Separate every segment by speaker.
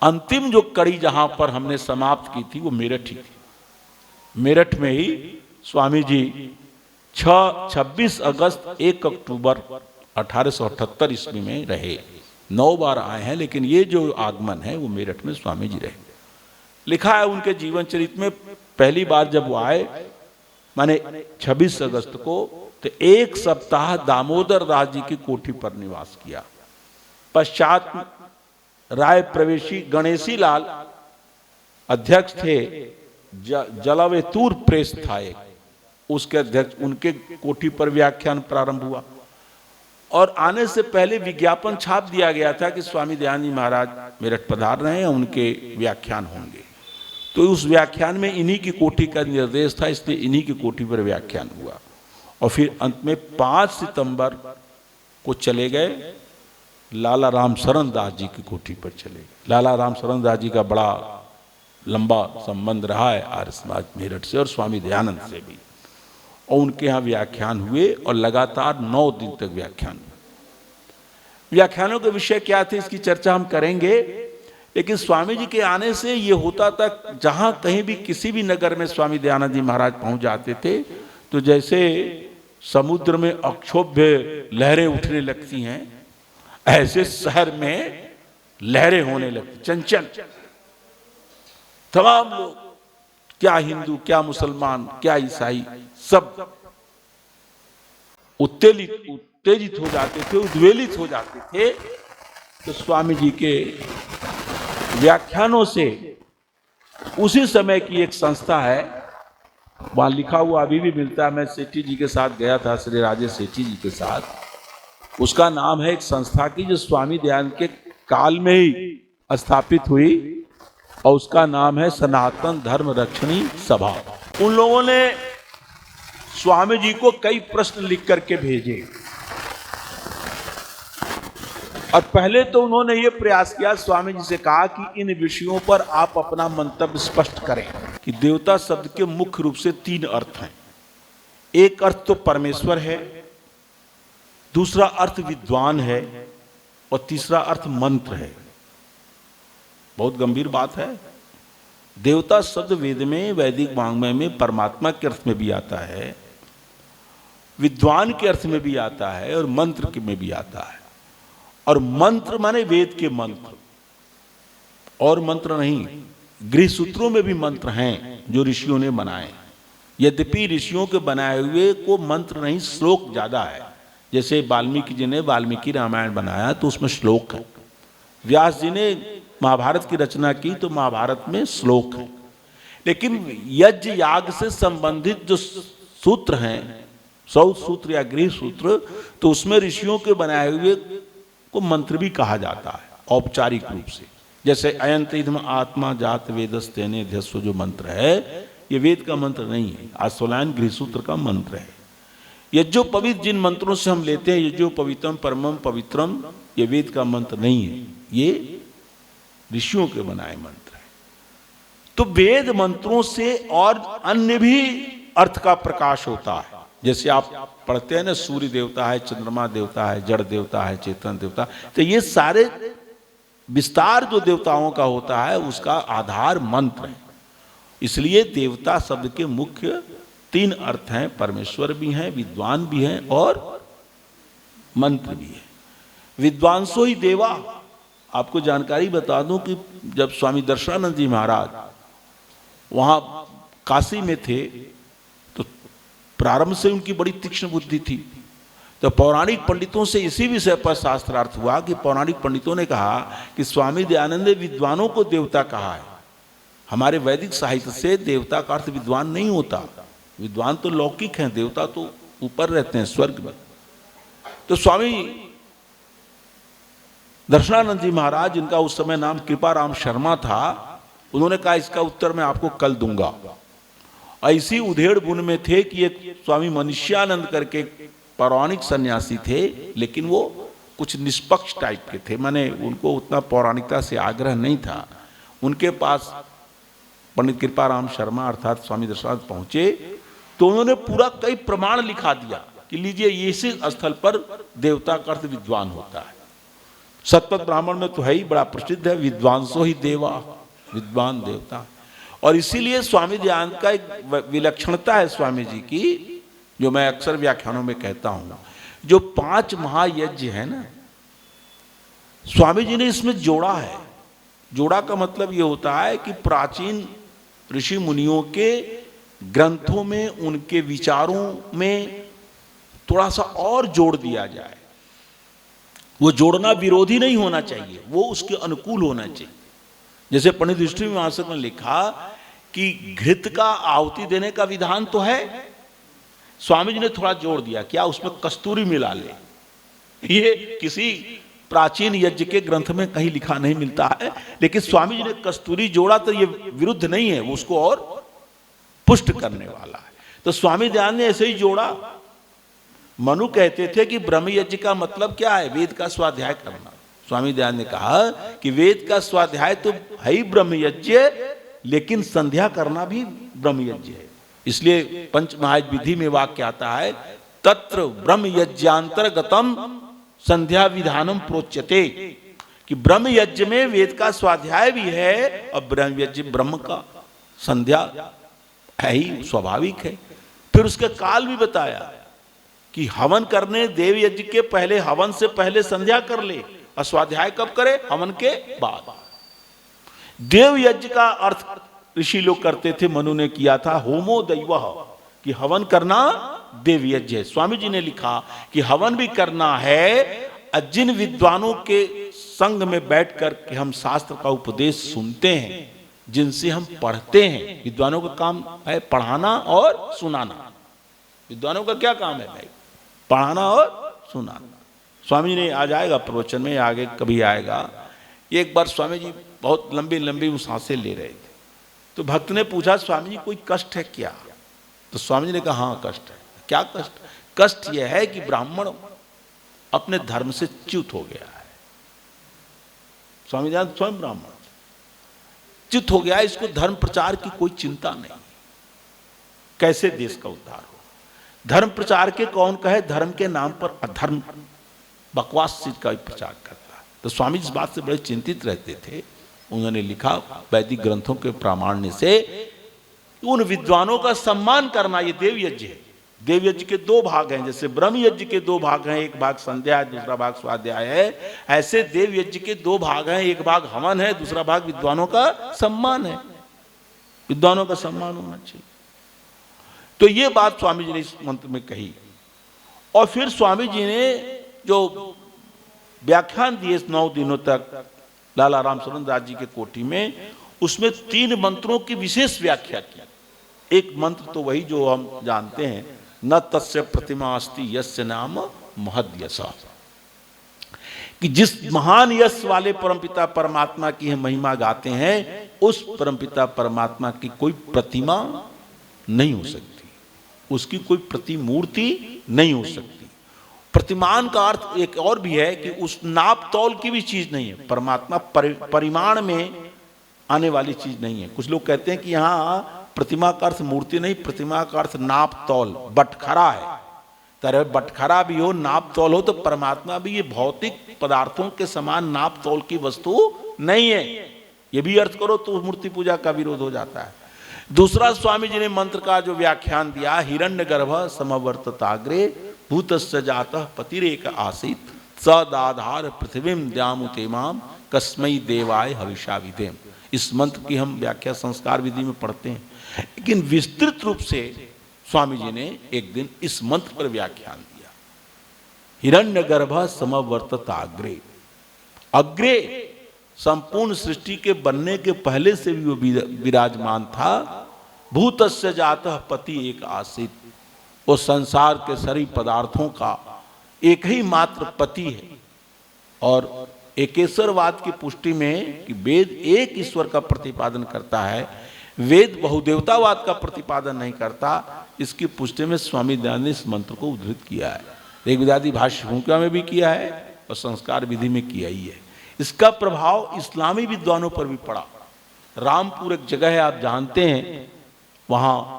Speaker 1: अंतिम जो कड़ी जहां पर हमने समाप्त की थी वो मेरठ ही थी। मेरठ में ही स्वामी जी 26 अगस्त 1 अक्टूबर 1878 ईस्वी में रहे। 9 बार आए हैं, लेकिन ये जो आगमन है वो मेरठ में स्वामी जी रहे। लिखा है उनके जीवन चरित्र में, पहली बार जब वो आए माने 26 अगस्त को, तो 1 सप्ताह दामोदर दास जी की कोठी पर निवास किया। पश्चात राय प्रवेशी गणेशी लाल अध्यक्ष थे, जलावेतूर प्रेस था एक, उसके अध्यक्ष, उनके कोठी पर व्याख्यान प्रारंभ हुआ। और आने से पहले विज्ञापन छाप दिया गया था कि स्वामी दयानंद जी महाराज मेरठ पधार रहे हैं, उनके व्याख्यान होंगे। तो उस व्याख्यान में इन्हीं की कोठी का निर्देश था, इसलिए इन्हीं की कोठी पर व्याख्यान हुआ। और फिर अंत में 5 सितंबर को चले गए, लाला राम शरण दास जी की कोठी पर चले गए। लाला राम शरण दास जी का बड़ा लंबा संबंध रहा है आर्य समाज मेरठ से और स्वामी दयानंद से भी, और उनके यहाँ व्याख्यान हुए और लगातार 9 दिन तक व्याख्यान हुए। व्याख्यानों के विषय क्या थे इसकी चर्चा हम करेंगे, लेकिन स्वामी जी के आने से ये होता था, जहां कहीं भी किसी भी नगर में स्वामी दयानंद जी महाराज पहुंच जाते थे तो जैसे समुद्र में अक्षोभ्य लहरें उठने लगती हैं, ऐसे शहर में लहरें होने लगती, चंचल। तमाम लोग, क्या हिंदू, क्या मुसलमान, क्या ईसाई, सब उत्तेजित हो जाते थे, उद्वेलित हो जाते थे। तो स्वामी जी के व्याख्यानों से उसी समय की एक संस्था है, वहां लिखा हुआ अभी भी मिलता है, मैं सेठी जी के साथ गया था, श्री राजेश सेठी जी के साथ। उसका नाम है एक संस्था की जो स्वामी दयानंद के काल में ही स्थापित हुई, और उसका नाम है सनातन धर्म रक्षणी सभा। उन लोगों ने स्वामी जी को कई प्रश्न लिख करके भेजे, और पहले तो उन्होंने ये प्रयास किया, स्वामी जी से कहा कि इन विषयों पर आप अपना मंतव्य स्पष्ट करें कि देवता शब्द के मुख्य रूप से 3 अर्थ हैं। एक अर्थ तो परमेश्वर है, दूसरा अर्थ विद्वान है, और तीसरा अर्थ मंत्र है। बहुत गंभीर बात है। देवता शब्द वेद में, वैदिक वाङ्मय में परमात्मा के अर्थ में भी आता है, विद्वान के अर्थ में भी आता है, और मंत्र के में भी आता है। और मंत्र माने वेद के मंत्र, और मंत्र नहीं, गृह सूत्रों में भी मंत्र हैं जो ऋषियों ने बनाए। यद्यपि ऋषियों के बनाए हुए को मंत्र नहीं, श्लोक ज्यादा है। जैसे वाल्मीकि जी ने वाल्मीकि रामायण बनाया तो उसमें श्लोक है, व्यास जी ने महाभारत की रचना की तो महाभारत में श्लोक है। लेकिन यज्ञ याग से संबंधित जो सूत्र हैं, 100 सूत्र या गृह सूत्र, तो उसमें ऋषियों के बनाए हुए को मंत्र भी कहा जाता है औपचारिक रूप से। जैसे अयंत इदम आत्मा जात वेदस्तेने ध्यस्व जो मंत्र है, ये वेद का मंत्र नहीं है, आस्वलायन गृह सूत्र का मंत्र है। यज्ञो पवित्र जिन मंत्रों से हम लेते हैं, यज्ञो पवित्रम परमम पवित्रम, ये वेद का मंत्र नहीं है, ये ऋषियों के बनाए मंत्र है। तो वेद मंत्रों से और अन्य भी अर्थ का प्रकाश होता है। जैसे आप पढ़ते हैं ना, सूर्य देवता है, चंद्रमा देवता है, जड़ देवता है, चेतन देवता, तो ये सारे विस्तार जो देवताओं का होता है उसका आधार मंत्र है। इसलिए देवता शब्द के मुख्य 3 अर्थ हैं, परमेश्वर भी हैं, विद्वान भी हैं, और मंत्र भी है। विद्वांसो ही देवा। आपको जानकारी बता दूं कि जब स्वामी दर्शनानंद जी महाराज वहां काशी में थे तो प्रारंभ से उनकी बड़ी तीक्ष्ण बुद्धि थी। तो पौराणिक पंडितों से इसी विषय पर शास्त्रार्थ हुआ कि पौराणिक पंडितों ने कहा कि स्वामी दयानंद ने विद्वानों को देवता कहा है। हमारे वैदिक साहित्य से देवता का अर्थ विद्वान नहीं होता, विद्वान तो लौकिक हैं, देवता तो ऊपर रहते हैं स्वर्ग में। तो स्वामी दर्शनानंद जी महाराज, जिनका उस समय नाम कृपाराम शर्मा था, उन्होंने कहा इसका उत्तर मैं आपको कल दूंगा। ऐसी उधेड़ बुन में थे कि एक स्वामी मनुष्यानंद करके पौराणिक सन्यासी थे, लेकिन वो कुछ निष्पक्ष टाइप के थे, माने उनको उतना पौराणिकता से आग्रह नहीं था। उनके पास पंडित कृपाराम शर्मा अर्थात स्वामी दर्शनानंद पहुंचे तो उन्होंने पूरा कई प्रमाण लिखा दिया कि लीजिए इसी स्थल पर देवता का अर्थ विद्वान होता है। शतपथ ब्राह्मण में तो है ही, बड़ा प्रसिद्ध है, विद्वांसो ही देवा, विद्वान देवता। और इसीलिए स्वामी दयानंद का एक विलक्षणता है स्वामी जी की, जो मैं अक्सर व्याख्यानों में कहता हूं, जो 5 महायज्ञ है ना, स्वामी जी ने इसमें जोड़ा है। जोड़ा का मतलब यह होता है कि प्राचीन ऋषि मुनियों के ग्रंथों में, उनके विचारों में थोड़ा सा और जोड़ दिया जाए। वो जोड़ना विरोधी नहीं होना चाहिए, वो उसके अनुकूल होना चाहिए। जैसे पंडित दृष्टि मीमांसक ने लिखा कि घृत का आहुति देने का विधान तो है, स्वामी जी ने थोड़ा जोड़ दिया, क्या उसमें कस्तूरी मिला ले। ये किसी प्राचीन यज्ञ के ग्रंथ में कहीं लिखा नहीं मिलता है, लेकिन स्वामी जी ने कस्तूरी जोड़ा तो ये विरुद्ध नहीं है, वो उसको और पुष्ट करने वाला है। तो स्वामी दयानंद ने ऐसे ही जोड़ा। मनु कहते थे कि ब्रह्म यज्ञ का मतलब क्या है, वेद का स्वाध्याय करना। स्वामी दयानंद ने कहा कि वेद का स्वाध्याय तो है ही ब्रह्म यज्ञ, लेकिन संध्या करना भी ब्रह्म यज्ञ है। इसलिए पंच महाविधि में वाक्य आता है, तत्र ब्रह्म यज्ञांतर्गतम संध्या विधानम प्रोच्यते, कि ब्रह्म यज्ञ में वेद का स्वाध्याय भी है और ब्रह्म यज्ञ ब्रह्म का संध्या है ही, स्वाभाविक है। फिर उसका काल भी बताया कि हवन करने, देव यज्ञ के पहले, हवन से पहले संध्या कर ले, और स्वाध्याय कब करे, हवन के बाद। देव यज्ञ का अर्थ ऋषि लोग करते थे, मनु ने किया था होमो दैवः, कि हवन करना देव यज्ञ है। स्वामी जी ने लिखा कि हवन भी करना है। जिन विद्वानों के संग में बैठकर के हम शास्त्र का उपदेश सुनते हैं, जिनसे हम पढ़ते हैं, विद्वानों का काम है पढ़ाना और सुनाना। विद्वानों का क्या काम है भाई, पढ़ाना और सुनाना। स्वामी जी ने आ जाएगा प्रवचन में, आगे कभी आएगा। एक बार स्वामी जी बहुत लंबी लंबी सांसें ले रहे थे, तो भक्त ने पूछा, स्वामी जी कोई कष्ट है क्या? तो स्वामी जी ने कहा हाँ कष्ट है। क्या कष्ट? कष्ट यह है कि ब्राह्मण अपने धर्म से च्युत हो गया है। स्वामी जी स्वयं ब्राह्मण च्युत हो गया है, इसको धर्म प्रचार की कोई चिंता नहीं। कैसे देश का उद्धार हो? धर्म प्रचार के कौन कहे, धर्म के नाम पर अधर्म बकवास चीज का प्रचार करता है। तो स्वामी जी इस बात से बड़े चिंतित रहते थे। उन्होंने लिखा, वैदिक ग्रंथों के प्रामाण्य से उन विद्वानों का सम्मान करना, ये देव यज्ञ है। देव यज्ञ के 2 भाग हैं, जैसे ब्रह्म यज्ञ के 2 भाग हैं, एक भाग संध्या है, दूसरा भाग स्वाध्याय है। ऐसे देव यज्ञ के 2 भाग हैं, एक भाग हवन है, दूसरा भाग विद्वानों का सम्मान है। विद्वानों का सम्मान होना चाहिए। तो ये बात स्वामी जी ने इस मंत्र में कही। और फिर स्वामी जी ने जो व्याख्यान दिए 9 दिनों तक लाला राम सरन दास जी के कोठी में, उसमें 3 मंत्रों की विशेष व्याख्या की। एक मंत्र तो वही जो हम जानते हैं, न तस्य प्रतिमा अस्ति यस्य नाम महद यश, कि जिस महान यश वाले परमपिता परमात्मा की हम महिमा गाते हैं, उस परमपिता परमात्मा की कोई प्रतिमा नहीं हो सकती, उसकी कोई प्रतिमूर्ति नहीं हो सकती। प्रतिमान का अर्थ एक और भी है कि उस नाप तौल की भी चीज नहीं है। परमात्मा परिमाण में आने वाली चीज नहीं है। कुछ लोग कहते हैं कि यहाँ प्रतिमा का अर्थ मूर्ति नहीं, प्रतिमा का अर्थ नाप तौल, बटखरा है। तरह बटखरा भी हो, नाप तौल हो, तो परमात्मा भी ये भौतिक पदार्थों के समान नाप तौल की वस्तु नहीं है। ये भी अर्थ करो तो मूर्ति पूजा का विरोध हो जाता है। दूसरा, स्वामी जी ने मंत्र का जो व्याख्यान दिया, हिरण्यगर्भ समवर्तताग्रे भूतस्य जातः पतिरेक आसीत सदाधार पृथ्वीम द्यामुतेमाम कस्मै देवाय हविषा विदेम। इस मंत्र की हम व्याख्या संस्कार विधि में पढ़ते हैं, लेकिन विस्तृत रूप से स्वामी जी ने एक दिन इस मंत्र पर व्याख्यान दिया। हिरण्यगर्भ समवर्तताग्रे, अग्रे संपूर्ण सृष्टि के बनने के पहले से भी वो विराजमान था। भूतस्य जातः पति एक आसीत, वो संसार के सभी पदार्थों का एक ही मात्र पति है। और एकेश्वरवाद की पुष्टि में कि वेद एक ईश्वर का प्रतिपादन करता है, वेद बहुदेवतावाद का प्रतिपादन नहीं करता, इसकी पुष्टि में स्वामी दयानंद ने इस मंत्र को उद्धृत किया है। ऋग्वेदादि भाष्य भूमिका में भी किया है और संस्कार विधि में किया ही है। इसका प्रभाव इस्लामी विद्वानों पर भी पड़ा। रामपुर एक जगह है, आप जानते हैं, वहाँ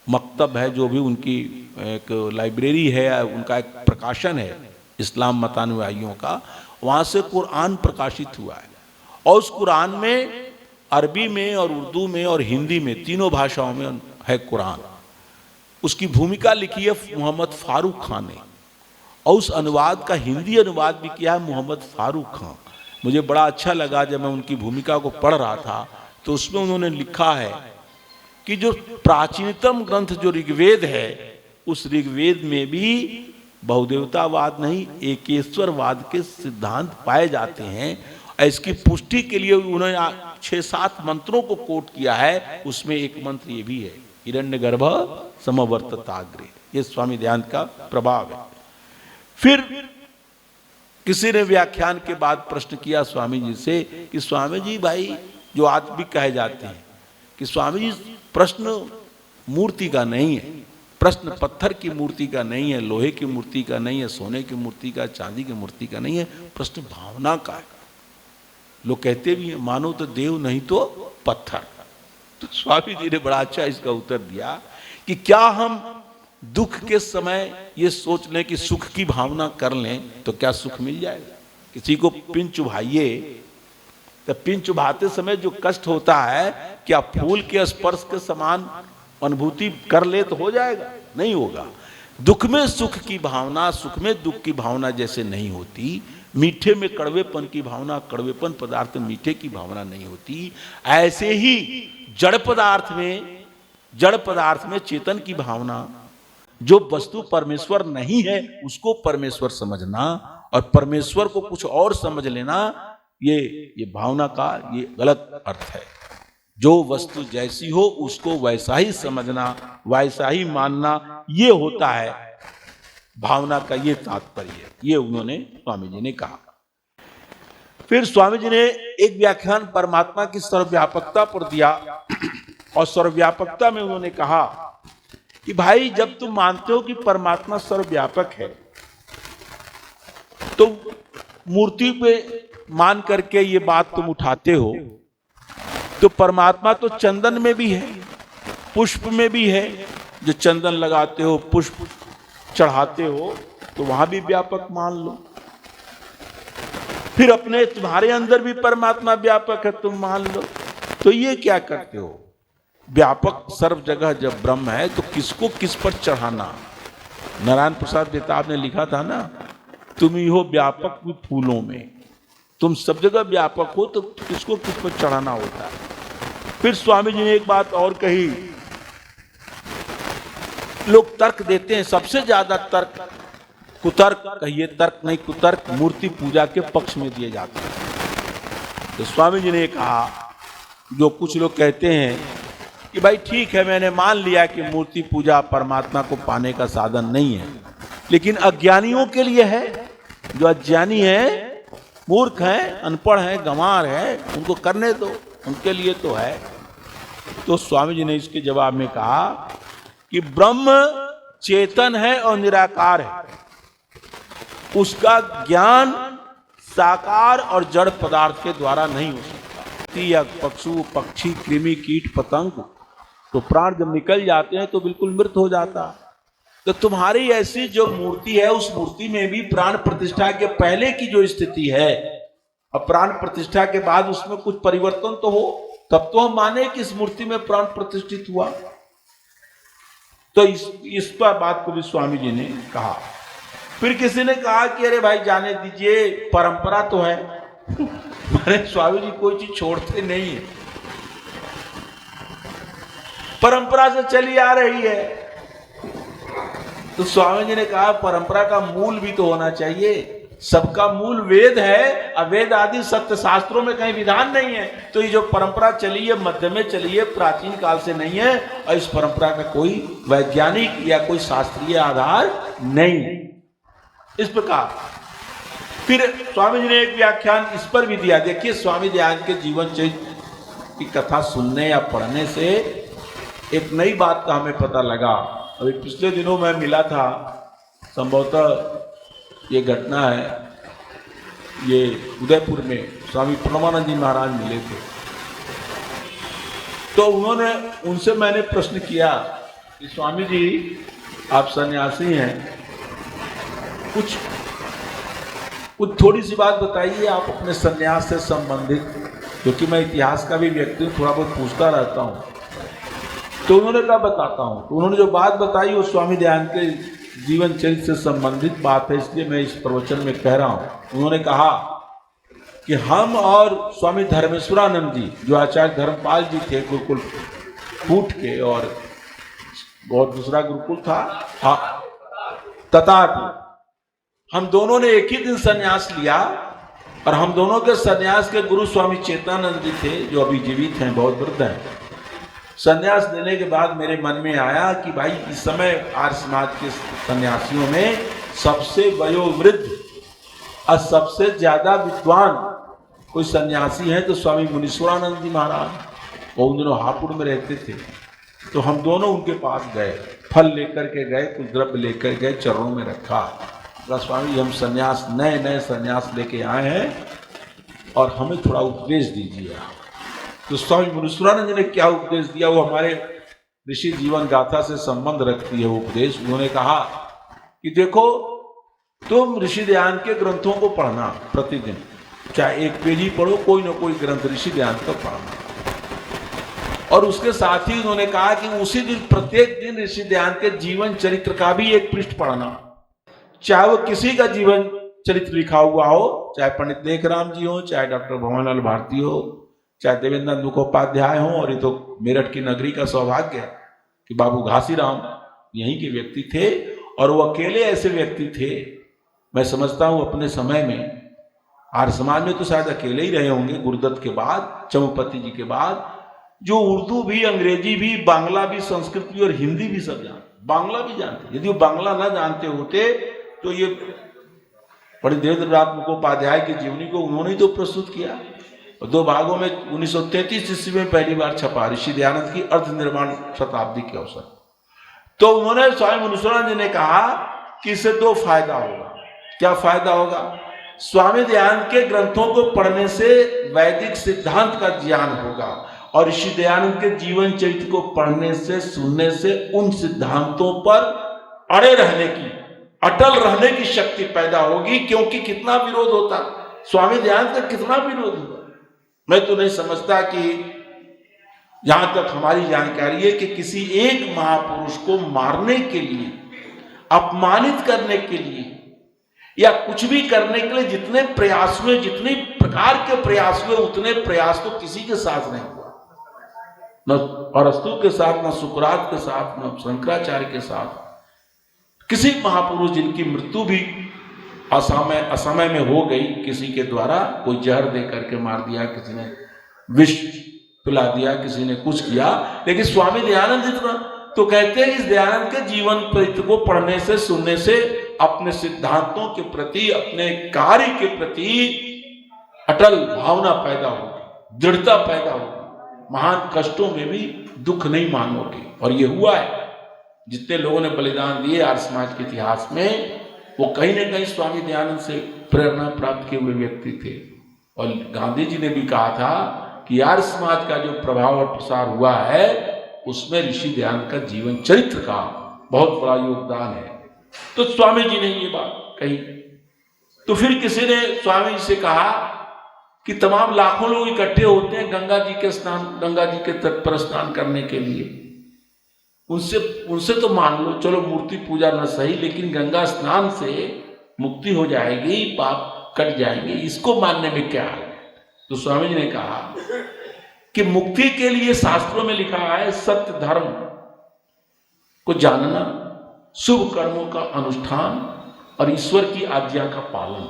Speaker 1: मकतब है, जो भी उनकी एक लाइब्रेरी है, उनका एक प्रकाशन है इस्लाम मतानुयायियों का। वहां से कुरान प्रकाशित हुआ है। और उस कुरान में अरबी में और उर्दू में और हिंदी में तीनों भाषाओं में है कुरान। उसकी भूमिका लिखी है मोहम्मद फारूक खान ने और उस अनुवाद का हिंदी अनुवाद भी किया है मोहम्मद फारूक खान। मुझे बड़ा अच्छा लगा जब मैं उनकी भूमिका को पढ़ रहा था तो उसमें उन्होंने लिखा है कि जो प्राचीनतम ग्रंथ जो ऋग्वेद है उस ऋग्वेद में भी बहुदेवतावाद नहीं एकेश्वरवाद के सिद्धांत पाए जाते हैं। इसकी पुष्टि के लिए उन्होंने 6-7 मंत्रों को कोट किया है। उसमें एक मंत्र ये भी है, हिरण्यगर्भ समवर्तताग्रे। ये स्वामी दयानंद का प्रभाव है। फिर किसी ने व्याख्यान के बाद प्रश्न किया स्वामी जी से कि स्वामी जी भाई जो आज भी कहे जाते हैं कि स्वामी जी प्रश्न मूर्ति का नहीं है, प्रश्न पत्थर की मूर्ति का नहीं है, लोहे की मूर्ति का नहीं है, सोने की मूर्ति का, चांदी की मूर्ति का नहीं है, प्रश्न भावना का है। लोग कहते भी हैं मानो तो देव नहीं तो पत्थर। तो स्वामी जी ने बड़ा अच्छा इसका उत्तर दिया कि क्या हम दुख के समय ये सोच लें कि सुख की भावना कर लें तो क्या सुख मिल जाएगा? किसी को पिन चुभाइए तो पिन चुभाते समय जो कष्ट होता है क्या फूल के स्पर्श के समान अनुभूति कर ले तो हो जाएगा? नहीं होगा। दुख में सुख की भावना, सुख में दुख की भावना जैसे नहीं होती, मीठे में कड़वेपन की भावना, कड़वेपन पदार्थ में मीठे की भावना नहीं होती, ऐसे ही जड़ पदार्थ में चेतन की भावना, जो वस्तु परमेश्वर नहीं है उसको परमेश्वर समझना और परमेश्वर को कुछ और समझ लेना, ये भावना का ये गलत अर्थ है। जो वस्तु जैसी हो उसको वैसा ही समझना, वैसा ही मानना, ये होता है भावना का ये तात्पर्य। ये उन्होंने स्वामी जी ने कहा। फिर स्वामी जी ने एक व्याख्यान परमात्मा की सर्वव्यापकता पर दिया और सर्वव्यापकता में उन्होंने कहा कि भाई जब तुम मानते हो कि परमात्मा सर्वव्यापक है तो मूर्ति पे मान करके ये बात तुम उठाते हो, तो परमात्मा तो चंदन में भी है, पुष्प में भी है। जो चंदन लगाते हो, पुष्प चढ़ाते हो, तो वहां भी व्यापक मान लो। फिर अपने तुम्हारे अंदर भी परमात्मा व्यापक है, तुम मान लो। तो ये क्या करते हो? व्यापक सर्व जगह जब ब्रह्म है तो किसको किस पर चढ़ाना? नारायण प्रसाद बेताब ने लिखा था ना, तुम ही हो व्यापक भी फूलों में। तुम सब जगह व्यापक हो तो किसको किस पर चढ़ाना होता है। फिर स्वामी जी ने एक बात और कही, लोग तर्क देते हैं, सबसे ज्यादा तर्क, कुतर्क कहिए, तर्क नहीं कुतर्क, मूर्ति पूजा के पक्ष में दिए जाते हैं। तो स्वामी जी ने कहा, जो कुछ लोग कहते हैं कि भाई ठीक है, मैंने मान लिया कि मूर्ति पूजा परमात्मा को पाने का साधन नहीं है, लेकिन अज्ञानियों के लिए है। जो अज्ञानी है, मूर्ख है, अनपढ़ है, गंवार है, उनको करने दो, उनके लिए तो है। तो स्वामी जी ने इसके जवाब में कहा कि ब्रह्म चेतन है और निराकार है, उसका ज्ञान साकार और जड़ पदार्थ के द्वारा नहीं हो सकता। या पशु पक्षी कृमि कीट पतंग तो प्राण जब निकल जाते हैं तो बिल्कुल मृत हो जाता। तो तुम्हारी ऐसी जो मूर्ति है, उस मूर्ति में भी प्राण प्रतिष्ठा के पहले की जो स्थिति है और प्राण प्रतिष्ठा के बाद उसमें कुछ परिवर्तन तो हो, तब तो हम माने कि इस मूर्ति में प्राण प्रतिष्ठित हुआ। तो इस पर बात को भी स्वामी जी ने कहा। फिर किसी ने कहा कि अरे भाई जाने दीजिए, परंपरा तो है। अरे स्वामी जी कोई चीज छोड़ते नहीं है, परंपरा से चली आ रही है। तो स्वामी जी ने कहा परंपरा का मूल भी तो होना चाहिए। सबका मूल वेद है, अवेद आदि सत्य शास्त्रों में कहीं विधान नहीं है। तो ये जो परंपरा चली है, मध्य में चली है, प्राचीन काल से नहीं है, और इस परंपरा का कोई वैज्ञानिक या कोई शास्त्रीय आधार नहीं। इस प्रकार फिर स्वामी जी ने एक व्याख्यान इस पर भी दिया। देखिए, स्वामी दयानंद के जीवन चरित्र की कथा सुनने या पढ़ने से एक नई बात का हमें पता लगा। अभी पिछले दिनों मैं मिला था, संभवतः ये घटना है, ये उदयपुर में स्वामी प्रणवानंद जी महाराज मिले थे। तो उनसे मैंने प्रश्न किया कि स्वामी जी आप सन्यासी हैं, कुछ कुछ थोड़ी सी बात बताइए आप अपने सन्यास से संबंधित, क्योंकि मैं इतिहास का भी व्यक्ति हूँ, थोड़ा बहुत पूछता रहता हूँ। तो उन्होंने कहा बताता हूँ। तो उन्होंने जो बात बताई वो स्वामी दयानंद के जीवन चरित्र से संबंधित बात है, इसलिए मैं इस प्रवचन में कह रहा हूँ। उन्होंने कहा कि हम और स्वामी धर्मेश्वरानंद जी, जो आचार्य धर्मपाल जी थे गुरुकुल फूट के, और दूसरा गुरुकुल था ततापुर, हम दोनों ने एक ही दिन सन्यास लिया। और हम दोनों के सन्यास के गुरु स्वामी चेतानंद जी थे, जो अभी जीवित हैं, बहुत वृद्ध हैं। सन्यास लेने के बाद मेरे मन में आया कि भाई इस समय आर्य समाज के सन्यासियों में सबसे वयोवृद्ध और सबसे ज्यादा विद्वान कोई सन्यासी हैं तो स्वामी मुनीश्वरानंद जी महाराज। वो उन दिनों हापुड़ में रहते थे। तो हम दोनों उनके पास गए, फल लेकर के गए, कुछ द्रव्य लेकर गए, चरणों में रखा। तो स्वामी हम सन्यास नए सन्यास लेके आए हैं और हमें थोड़ा उपदेश दीजिए। तो स्वामी मुनीश्वरानंद जी ने क्या उपदेश दिया, वो हमारे ऋषि जीवन गाथा से संबंध रखती है वो उपदेश। उन्होंने कहा कि देखो, तुम ऋषि दयानंद के ग्रंथों को पढ़ना प्रतिदिन, चाहे एक पेज ही पढ़ो, कोई ना कोई ग्रंथ ऋषि दयानंद का पढ़ना। और उसके साथ ही उन्होंने कहा कि उसी दिन प्रत्येक दिन ऋषि दयानंद के जीवन चरित्र का भी एक पृष्ठ पढ़ना, चाहे वो किसी का जीवन चरित्र लिखा हुआ हो, चाहे पंडित लेखराम जी हो, चाहे डॉक्टर भंवरलाल भारती हो, चाहे देवेंद्र मुखोपाध्याय हो। और ये तो मेरठ की नगरी का सौभाग्य है कि बाबू घासीराम यहीं के व्यक्ति थे, और वो अकेले ऐसे व्यक्ति थे, मैं समझता हूँ अपने समय में आर्य समाज में तो शायद अकेले ही रहे होंगे, गुरुदत्त के बाद, चमुपति जी के बाद, जो उर्दू भी, अंग्रेजी भी, बांग्ला भी, संस्कृत भी और हिंदी भी सब जानते, बांग्ला भी जानते। यदि वो बांग्ला ना जानते होते तो ये पंडित देवेंद्रनाथ मुखोपाध्याय की जीवनी को उन्होंने तो प्रस्तुत किया, और 2 भागों में 1933 ईस्वी में पहली बार छपा, ऋषि दयानंद की अर्ध निर्माण शताब्दी के अवसर। तो उन्होंने स्वामी मुनीश्वरानंद जी ने कहा कि इससे 2 फायदा होगा। क्या फायदा होगा? स्वामी दयानंद के ग्रंथों को पढ़ने से वैदिक सिद्धांत का ज्ञान होगा, और ऋषि दयानंद के जीवन चरित्र को पढ़ने से, सुनने से उन सिद्धांतों पर अड़े रहने की, अटल रहने की शक्ति पैदा होगी। क्योंकि कितना विरोध होता, स्वामी दयानंद का कितना विरोध हुआ, मैं तो नहीं समझता कि यहां तक हमारी जानकारी है कि किसी एक महापुरुष को मारने के लिए, अपमानित करने के लिए या कुछ भी करने के लिए जितने प्रयास हुए, जितने प्रकार के प्रयास हुए, उतने प्रयास तो किसी के साथ नहीं हुआ, न अरस्तु के साथ, न सुकरात के साथ, न शंकराचार्य के साथ। किसी महापुरुष जिनकी मृत्यु भी असमय में हो गई, किसी के द्वारा कोई जहर दे करके मार दिया, किसी ने विष पिला दिया, किसी ने कुछ किया, लेकिन स्वामी दयानंद जितना तो कहते हैं इस दयानंद के जीवन चरित्र को पढ़ने से, सुनने से अपने सिद्धांतों के प्रति, अपने कार्य के प्रति अटल भावना पैदा होगी, दृढ़ता पैदा होगी, महान कष्टों में भी दुख नहीं मानोगे। और ये हुआ है, जितने लोगों ने बलिदान दिए आर्य समाज के इतिहास में, वो कहीं ना कहीं स्वामी दयानंद से प्रेरणा प्राप्त किए हुए व्यक्ति थे। और गांधी जी ने भी कहा था कि आर्य समाज का जो प्रभाव और प्रसार हुआ है, उसमें ऋषि दयानंद का जीवन चरित्र का बहुत बड़ा योगदान है। तो स्वामी जी ने ये बात कही। तो फिर किसी ने स्वामी जी से कहा कि तमाम लाखों लोग इकट्ठे होते हैं गंगा जी के तट पर स्नान करने के लिए, उनसे तो मान लो, चलो मूर्ति पूजा न सही, लेकिन गंगा स्नान से मुक्ति हो जाएगी, पाप कट जाएंगे, इसको मानने में क्या है? तो स्वामी जी ने कहा कि मुक्ति के लिए शास्त्रों में लिखा है सत्य धर्म को जानना, शुभ कर्मों का अनुष्ठान और ईश्वर की आज्ञा का पालन।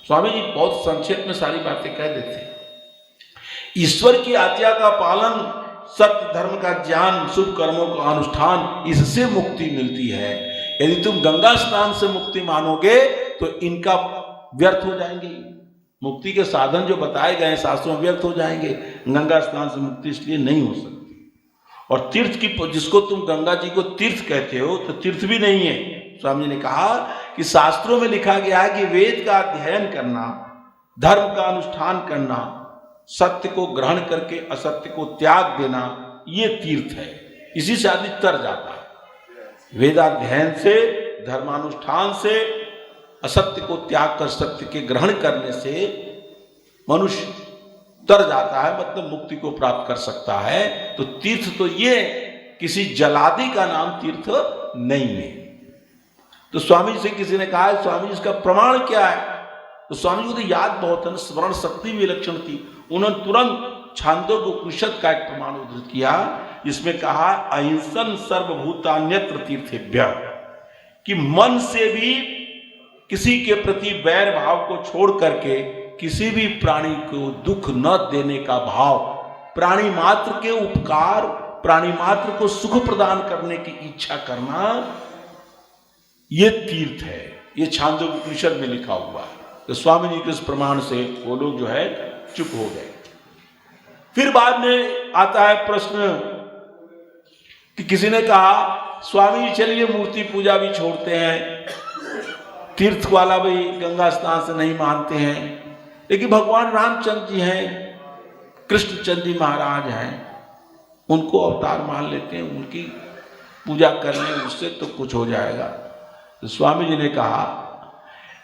Speaker 1: स्वामी जी बहुत संक्षेप में सारी बातें कह देते। ईश्वर की आज्ञा का पालन, सत्य धर्म का ज्ञान, शुभ कर्मों का अनुष्ठान, इससे मुक्ति मिलती है। यदि तुम गंगा स्नान से मुक्ति मानोगे तो इनका व्यर्थ हो जाएंगे, मुक्ति के साधन जो बताए गए शास्त्रों में व्यर्थ हो जाएंगे। गंगा स्नान से मुक्ति इसलिए नहीं हो सकती। और तीर्थ की, जिसको तुम गंगा जी को तीर्थ कहते हो, तो तीर्थ भी नहीं है। स्वामी जी ने कहा कि शास्त्रों में लिखा गया है कि वेद का अध्ययन करना, धर्म का अनुष्ठान करना, सत्य को ग्रहण करके असत्य को त्याग देना, ये तीर्थ है। इसी से आदमी तर जाता है, वेदाध्ययन से, धर्मानुष्ठान से, असत्य को त्याग कर सत्य के ग्रहण करने से मनुष्य तर जाता है, मतलब मुक्ति को प्राप्त कर सकता है। तो तीर्थ तो ये किसी जलादि का नाम तीर्थ नहीं है। तो स्वामी जी से किसी ने कहा है स्वामी जी इसका प्रमाण क्या है? तो स्वामी जी को तो याद बहुत है, स्मरण शक्ति भी विलक्षण थी। उन्होंने तुरंत छांदोग्य उपनिषद का एक प्रमाण उद्धृत किया, जिसमें कहा अहिंसन सर्वभूतान्यत्र तीर्थेभ्य, कि मन से भी किसी के प्रति वैर भाव को छोड़ करके किसी भी प्राणी को दुख न देने का भाव, प्राणी मात्र के उपकार, प्राणी मात्र को सुख प्रदान करने की इच्छा करना, ये तीर्थ है। ये छांदोग्य उपनिषद में लिखा हुआ है। तो स्वामी जी के इस प्रमाण से वो लोग जो है चुप हो गए। फिर बाद में आता है प्रश्न कि किसी ने कहा स्वामी जी चलिए मूर्ति पूजा भी छोड़ते हैं, तीर्थ वाला भी गंगा स्नान से नहीं मानते हैं, लेकिन भगवान रामचंद्र जी हैं, कृष्णचंद्र जी महाराज हैं, उनको अवतार मान लेते हैं, उनकी पूजा करने उससे तो कुछ हो जाएगा। तो स्वामी जी ने कहा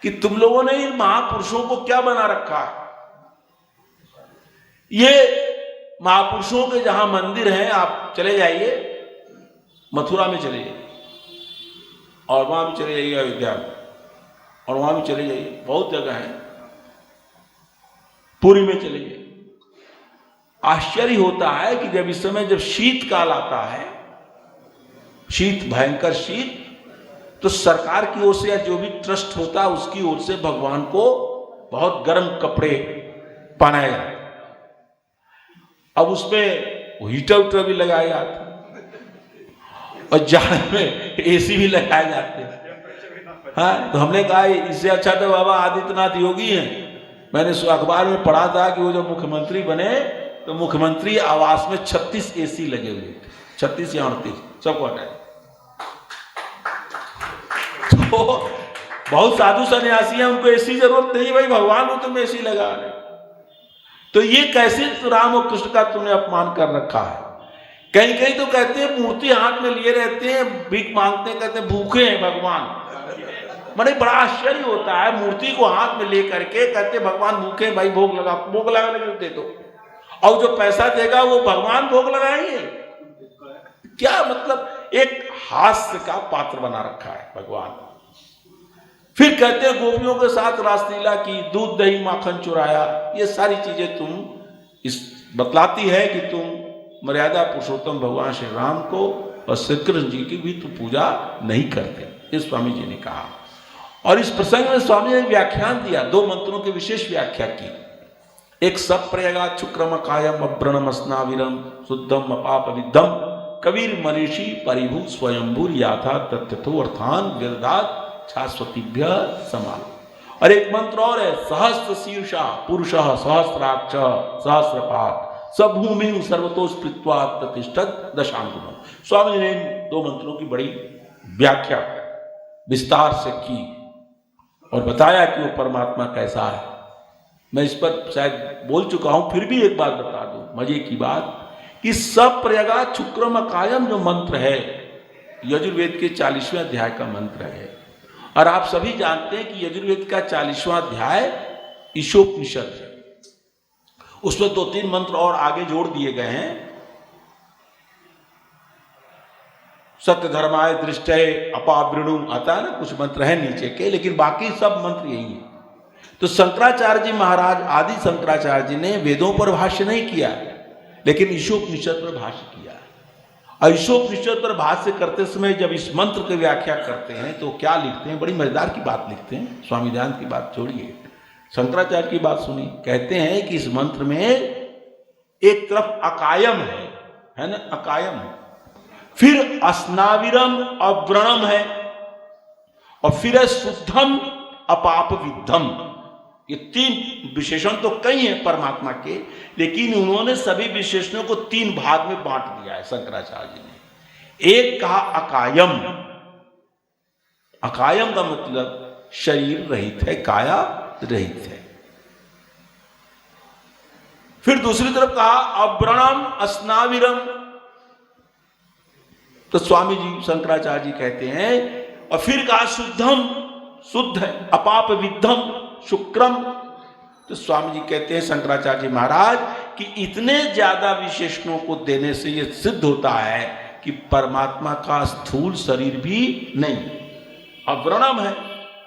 Speaker 1: कि तुम लोगों ने इन महापुरुषों को क्या बना रखा है? ये महापुरुषों के जहां मंदिर हैं, आप चले जाइए, मथुरा में चले जाइए, और वहां भी चले जाइए, अयोध्या में, और वहां भी चले जाइए, बहुत जगह है, पुरी में चले जाइए। आश्चर्य होता है कि जब इस समय जब शीतकाल आता है, शीत, भयंकर शीत, तो सरकार की ओर से या जो भी ट्रस्ट होता है उसकी ओर से भगवान को बहुत गर्म कपड़े पहनाए जाते, अब उसमें हीटर उटर भी लगाए जाते, और जाड़े में एसी भी लगाए जाते हैं। हाँ, तो हमने कहा इससे अच्छा तो बाबा आदित्यनाथ योगी हैं। मैंने अखबार में पढ़ा था कि वो जब मुख्यमंत्री बने तो मुख्यमंत्री आवास में 36 एसी लगे हुए थे, 36 या 38, सबको हटाए। तो बहुत साधु सन्यासी हैं, उनको एसी जरूरत नहीं, भाई भगवान को तुम एसी लगा रहे। तो ये कैसे राम और कृष्ण का तुमने अपमान कर रखा है? कहीं कहीं तो कहते हैं मूर्ति हाथ में लिए रहते हैं, भीख मांगते हैं, कहते हैं भूखे हैं भगवान। मैंने बड़ा आश्चर्य होता है, मूर्ति को हाथ में लेकर के कहते भगवान भूखे, भाई भोग लगाने के दे दो, और जो पैसा देगा वो भगवान भोग लगाएंगे। क्या मतलब, एक हास्य का पात्र बना रखा है भगवान। फिर कहते हैं गोपियों के साथ रासलीला की, दूध दही माखन चुराया। ये सारी चीजें तुम इस बतलाती है कि तुम मर्यादा पुरुषोत्तम भगवान श्री राम को और श्री कृष्ण जी की भी तुम पूजा नहीं करते, ये स्वामी जी ने कहा। और इस प्रसंग में स्वामी ने व्याख्यान दिया, 2 मंत्रों की विशेष व्याख्या की। एक सब प्रयगा शुक्रम कायम अव्रणम स्नाविरम शुद्धम अपाप विद्धम कबीर मनीषी परिभू स्वयंभूर याथा तथ्यथो अर्थान वेदात शाश्वतीभ्य समान। और एक मंत्र और है, सहस्त्र शीर्षा पुरुष सहस्राक्ष सहस्रपात सभूमि सर्वतोस्पृत्वा प्रतिष्ठत दशांगुणम। स्वामी जी ने इन 2 मंत्रों की बड़ी व्याख्या विस्तार से की और बताया कि वो परमात्मा कैसा है। मैं इस पर शायद बोल चुका हूं, फिर भी एक बात बता दूं, मजे की बात, कि सब प्रयगा शुक्रम कायम जो मंत्र है यजुर्वेद के 40वें अध्याय का मंत्र है। और आप सभी जानते हैं कि यजुर्वेद का 40वां अध्याय ईशोपनिषद है, उसमें 2-3 मंत्र और आगे जोड़ दिए गए हैं। सत्य धर्माय दृष्टय अपावृणु आता है ना, कुछ मंत्र है नीचे के, लेकिन बाकी सब मंत्र यही है। तो शंकराचार्य जी महाराज, आदि शंकराचार्य जी ने वेदों पर भाष्य नहीं किया, लेकिन ईशोपनिषद पर भाष्य किया। और ईशोपनिषद पर भाष्य करते समय जब इस मंत्र की व्याख्या करते हैं तो क्या लिखते हैं, बड़ी मजेदार की बात लिखते हैं। स्वामी दयानंद की बात छोड़िए, शंकराचार्य की बात सुनिए। कहते हैं कि इस मंत्र में एक तरफ अकायम है ना, अकायम है, फिर अस्नाविरम अव्रणम है, और फिर है शुद्धम अपाप विद्धम। ये 3 विशेषण तो कई हैं परमात्मा के, लेकिन उन्होंने सभी विशेषणों को 3 भाग में बांट दिया है शंकराचार्य जी ने। एक कहा अकायम, अकायम का मतलब शरीर रहित है, काया रहित है। फिर दूसरी तरफ कहा अव्रणम अस्नाविरम, तो स्वामी जी शंकराचार्य जी कहते हैं, और फिर कहा शुद्धम, शुद्ध है, अपाप विद्धम शुक्रम। तो स्वामी जी कहते हैं शंकराचार्य जी महाराज कि इतने ज्यादा विशेषणों को देने से यह सिद्ध होता है कि परमात्मा का स्थूल शरीर भी नहीं, अव्रणम है,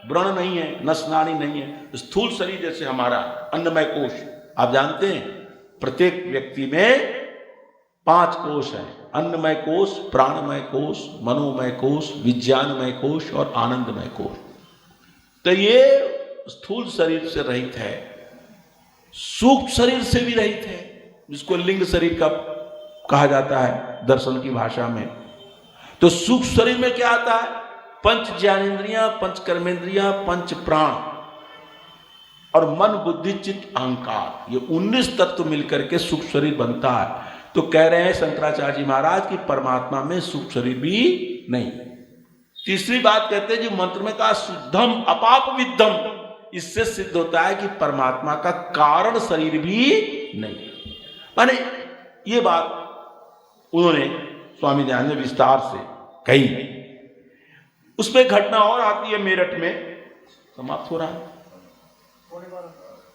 Speaker 1: व्रण नहीं है, नसनानी नहीं है, स्थूल शरीर जैसे हमारा अन्नमय कोश, आप जानते हैं प्रत्येक व्यक्ति में 5 कोश है, अन्नमय कोश, प्राणमय कोश, मनोमय कोश, विज्ञानमय कोश और आनंदमय कोश। तो ये स्थूल शरीर से रहित है, सूक्ष्म शरीर से भी रहित है, जिसको लिंग शरीर का कहा जाता है दर्शन की भाषा में। तो सूक्ष्म शरीर में क्या आता है? पंच ज्ञानेन्द्रियां, पंच कर्मेंद्रियां, पंच प्राण और मन बुद्धि चित्त अहंकार, ये 19 तत्व मिलकर के सूक्ष्म शरीर बनता है। तो कह रहे हैं शंकराचार्य जी महाराज कि परमात्मा में सूक्ष्म शरीर भी नहीं। तीसरी बात कहते हैं जो मंत्र में कहा शुद्धम अपाप विद्धम, इससे सिद्ध होता है कि परमात्मा का कारण शरीर भी नहीं। माने ये बात उन्होंने स्वामी दयानंद ने विस्तार से कही। उसमें घटना और आती है मेरठ में, समाप्त हो रहा है,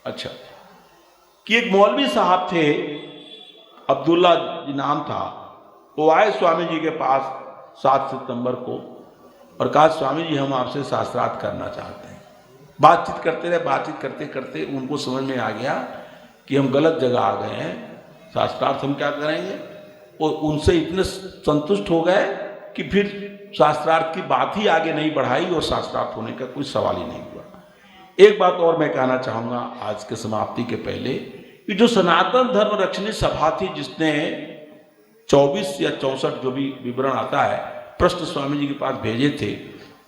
Speaker 1: अच्छा, कि एक मौलवी साहब थे, अब्दुल्ला जी नाम था, वो आए स्वामी जी के पास 7 सितंबर को और कहा स्वामी जी हम आपसे शास्त्रार्थ करना चाहते हैं। बातचीत करते रहे, बातचीत करते करते उनको समझ में आ गया कि हम गलत जगह आ गए हैं, शास्त्रार्थ हम क्या करेंगे। और उनसे इतने संतुष्ट हो गए कि फिर शास्त्रार्थ की बात ही आगे नहीं बढ़ाई और शास्त्रार्थ होने का कोई सवाल ही नहीं हुआ। एक बात और मैं कहना चाहूँगा आज के समाप्ति के पहले, कि जो सनातन धर्म रक्षणी सभा थी जिसने 24 या 64 जो भी विवरण आता है प्रश्न स्वामी जी के पास भेजे थे,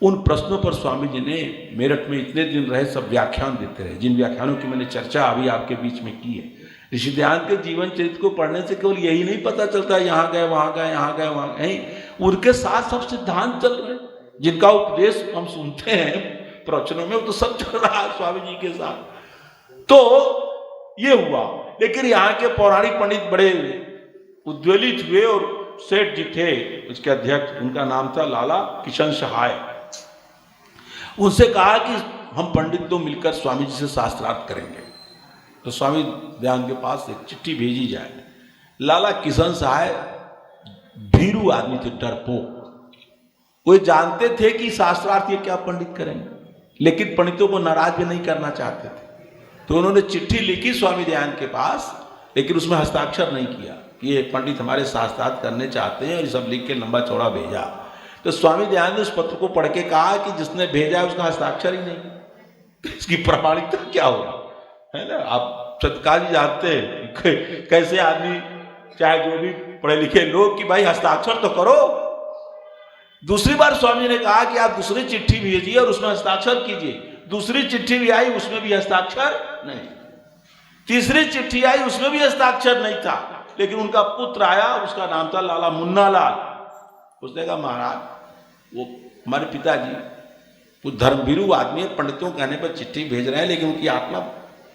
Speaker 1: उन प्रश्नों पर स्वामी जी ने मेरठ में इतने दिन रहे सब व्याख्यान देते रहे, जिन व्याख्यानों की मैंने चर्चा अभी आपके बीच में की है। ऋषि दयानंद के जीवन चरित्र को पढ़ने से केवल यही नहीं पता चलता यहाँ गए वहाँ गए यहाँ गए वहाँ गए, उनके साथ सब सिद्धांत चल रहे, जिनका उपदेश हम सुनते हैं प्रवचनों में, वो तो सब चल रहा है स्वामी जी के साथ। तो ये हुआ, लेकिन यहाँ के पौराणिक पंडित बड़े उद्वेलित हुए और सेठ जी थे उसके अध्यक्ष, उनका नाम था लाला किशन सहाय। उनसे कहा कि हम पंडित दो मिलकर स्वामी जी से शास्त्रार्थ करेंगे। तो स्वामी दयानंद के पास एक चिट्ठी भेजी जाए। लाला किशन सहाय भीरू आदमी थे, डरपोक, वो जानते थे कि शास्त्रार्थ ये क्या पंडित करेंगे, लेकिन पंडितों को नाराज भी नहीं करना चाहते थे। तो उन्होंने चिट्ठी लिखी स्वामी दयानंद के पास, लेकिन उसमें हस्ताक्षर नहीं किया कि ये पंडित हमारे शास्त्रार्थ करने चाहते हैं, और ये सब लिख के लंबा चौड़ा भेजा। तो स्वामी दयानंद ने उस पत्र को पढ़ के कहा कि जिसने भेजा उसका हस्ताक्षर ही नहीं, इसकी प्रामाणिकता क्या होगी, है ना। आप सत्कार जी जानते हैं कैसे आदमी, चाहे जो भी पढ़े लिखे लोग, कि भाई हस्ताक्षर तो करो। दूसरी बार स्वामी जी ने कहा कि आप दूसरी चिट्ठी भेजिए और उसमें हस्ताक्षर कीजिए। दूसरी चिट्ठी भी आई, उसमें भी हस्ताक्षर नहीं। तीसरी चिट्ठी आई, उसमें भी हस्ताक्षर नहीं था, लेकिन उनका पुत्र आया, उसका नाम था लाला मुन्ना लाल। उसने कहा महाराज वो हमारे पिताजी वो धर्मभीरू आदमी है, पंडितों कहने पर चिट्ठी भेज रहे हैं, लेकिन उनकी आत्मा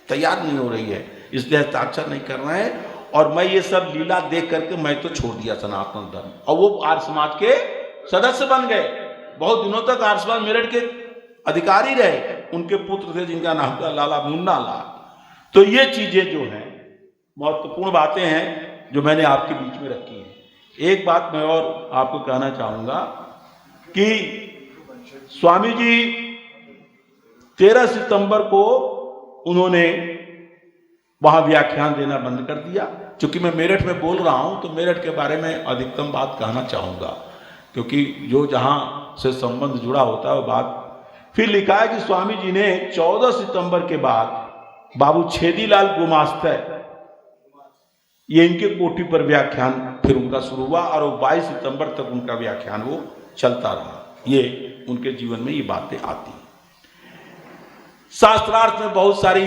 Speaker 1: तैयार नहीं हो रही है, इसलिए हस्ताक्षर नहीं कर रहे हैं। और मैं ये सब लीला देख करके मैं तो छोड़ दिया सनातन धर्म, और वो आर्य समाज के सदस्य बन गए। बहुत दिनों तक आर्य समाज मेरठ के अधिकारी रहे, उनके पुत्र थे जिनका नाम था लाला मुन्ना लाल। तो ये चीजें जो हैं महत्वपूर्ण बातें हैं जो मैंने आपके बीच में रखी हैं। एक बात मैं और आपको कहना चाहूंगा कि स्वामी जी 13 सितंबर को उन्होंने वहां व्याख्यान देना बंद कर दिया। क्योंकि मैं मेरठ में बोल रहा हूं तो मेरठ के बारे में अधिकतम बात कहना चाहूंगा, क्योंकि जो जहां से संबंध जुड़ा होता है वो बात। फिर लिखा है कि स्वामी जी ने 14 सितंबर के बाद बाबू छेदीलाल गुमास्ता, ये इनके कोठी पर व्याख्यान फिर उनका शुरू हुआ, और वो 22 सितंबर तक उनका व्याख्यान वो चलता रहा। ये उनके जीवन में ये बातें आती। शास्त्रार्थ में बहुत सारी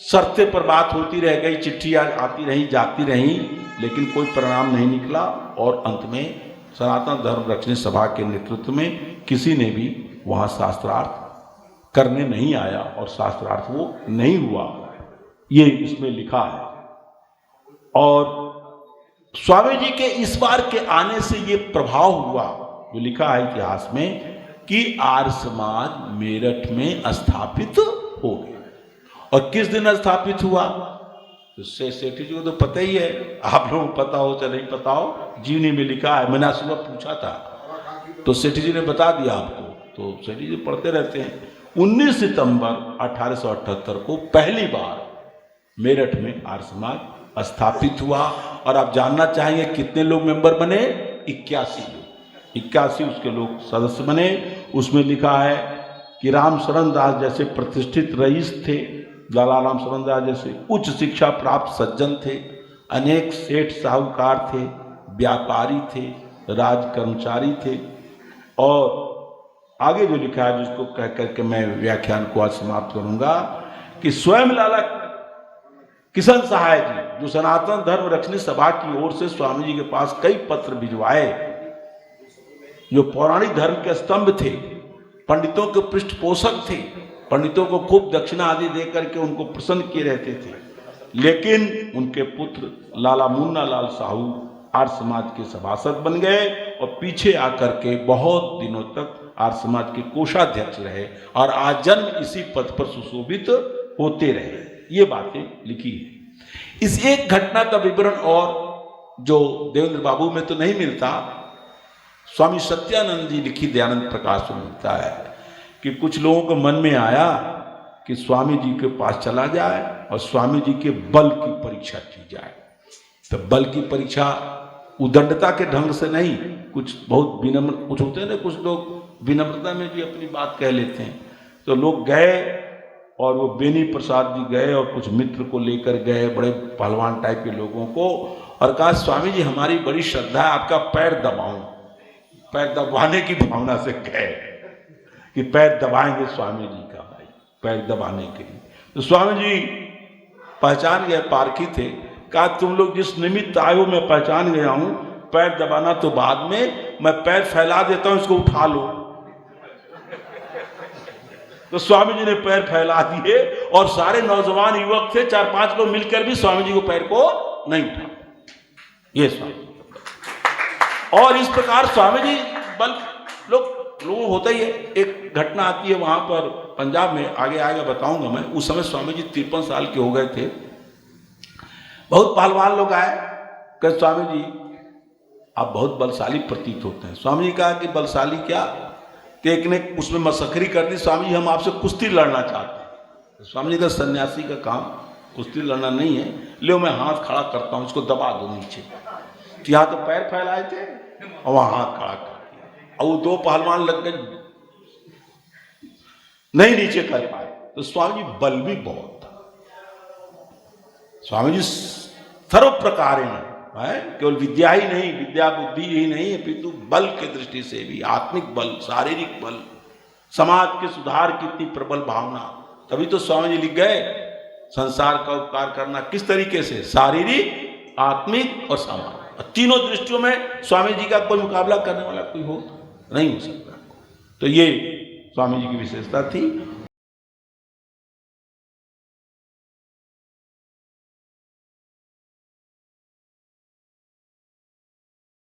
Speaker 1: शर्तें पर बात होती रह गई, चिट्ठियां आती रही जाती रही, लेकिन कोई परिणाम नहीं निकला। और अंत में सनातन धर्म रक्षणी सभा के नेतृत्व में किसी ने भी वहां शास्त्रार्थ करने नहीं आया, और शास्त्रार्थ वो नहीं हुआ, ये इसमें लिखा है। और स्वामी जी के इस बार के आने से ये प्रभाव हुआ, जो लिखा है इतिहास में, कि आर्य समाज मेरठ में स्थापित हो गया। और किस दिन स्थापित हुआ? तो सेठी जी को तो पता ही है, आप लोगों को पता हो चाहे नहीं पता हो, जीवनी में लिखा है। मैंने सुबह पूछा था तो सेठी जी ने बता दिया आपको, तो सेठी जी पढ़ते रहते हैं। 19 सितंबर 1878 को पहली बार मेरठ में आर्य समाज स्थापित हुआ। और आप जानना चाहेंगे कितने लोग मेंबर बने? 81 लोग, 81 उसके लोग सदस्य बने। उसमें लिखा है कि राम शरण दास जैसे प्रतिष्ठित रईस थे, लाला राम शरण दास जैसे उच्च शिक्षा प्राप्त सज्जन थे, अनेक सेठ साहूकार थे, व्यापारी थे, राज कर्मचारी थे। और आगे जो लिखा है जिसको कह करके मैं व्याख्यान को आज समाप्त करूंगा कि स्वयं लाला किशन सहाय जी जो सनातन धर्म रक्षणी सभा की ओर से स्वामी जी के पास कई पत्र भिजवाए, जो पौराणिक धर्म के स्तंभ थे, पंडितों के पृष्ठपोषक थे, पंडितों को खूब दक्षिणा आदि दे करके उनको प्रसन्न किए रहते थे। लेकिन उनके पुत्र लाला मुन्ना लाल साहू आर्य समाज के सभासद बन गए और पीछे आकर के बहुत दिनों तक आर्य समाज के कोषाध्यक्ष रहे और आजन्म इसी पद पर सुशोभित होते रहे। ये बातें लिखी है। इस एक घटना का विवरण और जो देवेंद्र बाबू में तो नहीं मिलता, स्वामी सत्यानंद जी लिखी दयानंद प्रकाश में मिलता है कि कुछ लोगों को मन में आया कि स्वामी जी के पास चला जाए और स्वामी जी के बल की परीक्षा की जाए। तो बल की परीक्षा उदंडता के ढंग से नहीं, कुछ बहुत विनम्र, कुछ होते हैं ना, कुछ लोग विनम्रता में भी अपनी बात कह लेते हैं। तो लोग गए और वो बेनी प्रसाद जी गए और कुछ मित्र को लेकर गए, बड़े पहलवान टाइप के लोगों को, और कहा स्वामी जी हमारी बड़ी श्रद्धा है, आपका पैर दबाऊं। पैर दबाने की भावना से गए कि पैर दबाएंगे स्वामी जी का, भाई पैर दबाने के लिए। तो स्वामी जी पहचान गए, पारखी थे, कहा तुम लोग जिस निमित्त आए हो मैं पहचान गया हूं, पैर दबाना तो बाद में, मैं पैर फैला देता हूं, इसको उठा लो। तो स्वामी जी ने पैर फैला दिए और सारे नौजवान युवक थे 4-5 लोग मिलकर भी स्वामी जी को पैर को नहीं उठा। ये स्वामी और इस प्रकार स्वामी जी बल लोग होता ही है। एक घटना आती है वहां पर पंजाब में, आगे आएगा बताऊंगा मैं। उस समय स्वामी जी 53 साल के हो गए थे। बहुत पहलवान लोग आए, कहे स्वामी जी आप बहुत बलशाली प्रतीत होते हैं। स्वामी जी कहा कि बलशाली क्या? कि एक ने उसमें मसखरी कर दी, स्वामी जी हम आपसे कुश्ती लड़ना चाहते हैं। स्वामी जी का सन्यासी का काम कुश्ती लड़ना नहीं है, लो मैं हाथ खड़ा करता हूं, इसको दबा दो नीचे। तो यहाँ तो पैर फैलाए थे और वहां हाथ खड़ा कर दिया, और वो 2 पहलवान लग गए, नहीं नीचे कर पाए। तो स्वामी जी बल भी बहुत था। स्वामी जी सर्व प्रकार है, केवल विद्या ही नहीं, विद्या बुद्धि ही नहीं, अपितु बल के दृष्टि से भी, आत्मिक बल, शारीरिक बल, समाज के सुधार की इतनी प्रबल भावना। तभी तो स्वामी जी लिख गए संसार का उपकार करना किस तरीके से, शारीरिक, आत्मिक और सामाजिक, तीनों दृष्टियों में स्वामी जी का कोई मुकाबला करने वाला कोई हो नहीं हो सकता। तो ये स्वामी जी की विशेषता थी।